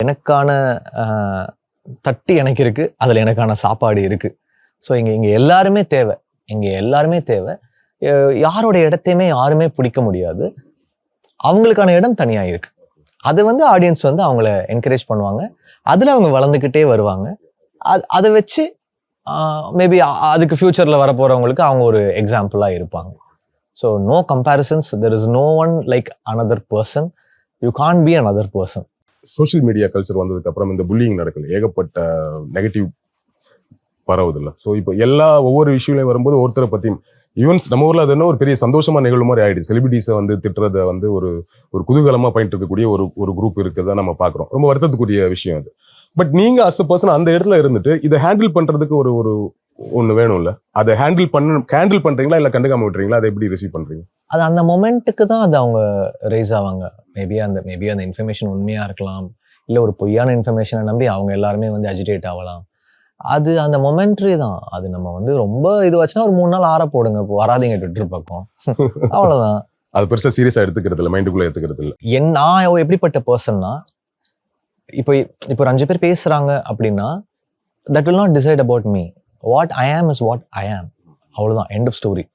எனக்கான தட்டு எனக்கு இருக்கு, அதில் எனக்கான சாப்பாடு இருக்கு. ஸோ இங்கே எல்லாருமே தேவை. யாரோட இடத்தையுமே யாருமே பிடிக்க முடியாது. அவங்களுக்கான இடம் தனியாக இருக்கு. அது ஆடியன்ஸ் அவங்கள என்கரேஜ் பண்ணுவாங்க. அதில் அவங்க வளர்ந்துக்கிட்டே வருவாங்க. அதை வச்சு மேபி அதுக்கு ஃபியூச்சரில் வரப்போகிறவங்களுக்கு அவங்க ஒரு எக்ஸாம்பிளாக இருப்பாங்க. So no comparisons, there is no one like another person. You can't be another person. Social media culture வந்ததுக்கு அப்புறம் இந்த புல்லிங் நடக்குது, ஏகப்பட்ட நெகட்டிவ் பரவுது இல்லை. ஸோ இப்போ ஒவ்வொரு விஷயங்களையும் வரும்போது ஒருத்தரை பற்றியும் ஈவன்ஸ் நம்ம ஊரில் அது என்ன ஒரு பெரிய சந்தோஷமா நிகழ்வு மாதிரி ஆயிடுச்சு. செலிபிரிட்டிஸை திட்டுறதை ஒரு குதூகலமாக பண்ணிட்டு இருக்கக்கூடிய ஒரு குரூப் இருக்கிறத நம்ம பார்க்குறோம். ரொம்ப வருத்தத்துக்குரிய விஷயம் அது. பட் நீங்க அஸ் அ பர்சன் அந்த இடத்துல இருந்துட்டு இதை ஹேண்டில் பண்றதுக்கு ஒரு ஒன்று வேணும்ல, அதை ஹேண்டில் பண்றீங்களா இல்லை கண்டுக்காம விட்டுறீங்களா? அதை எப்படி ரிசீவ் பண்றீங்க? அது அந்த மொமெண்ட்டுக்கு தான் அது அவங்க ரைஸ் ஆவாங்க. மேபி அந்த இன்ஃபர்மேஷன் உண்மையா இருக்கலாம், இல்லை ஒரு பொய்யான இன்ஃபர்மேஷனை நம்பி அவங்க எல்லாருமே அஜிடேட் ஆகலாம். அது அந்த மொமெண்ட்ரி தான். அது நம்ம ரொம்ப இது வச்சுன்னா ஒரு 3 நாள் ஆற போடுங்க, வராதிங்க ட்விட்டர் பக்கம், அவ்வளோதான். அது பெருசாக சீரியஸாக எடுத்துக்கிறது இல்லை, மைண்டுக்குள்ளே எடுத்துக்கிறது இல்லை. நான் எப்படிப்பட்ட பர்சன்னா, இப்போ ஒரு 5 பேர் பேசுறாங்க அப்படின்னா, that will not decide about me. What I am is what I ஆம். அவ்வளோதான், எண்ட் ஆஃப் ஸ்டோரி.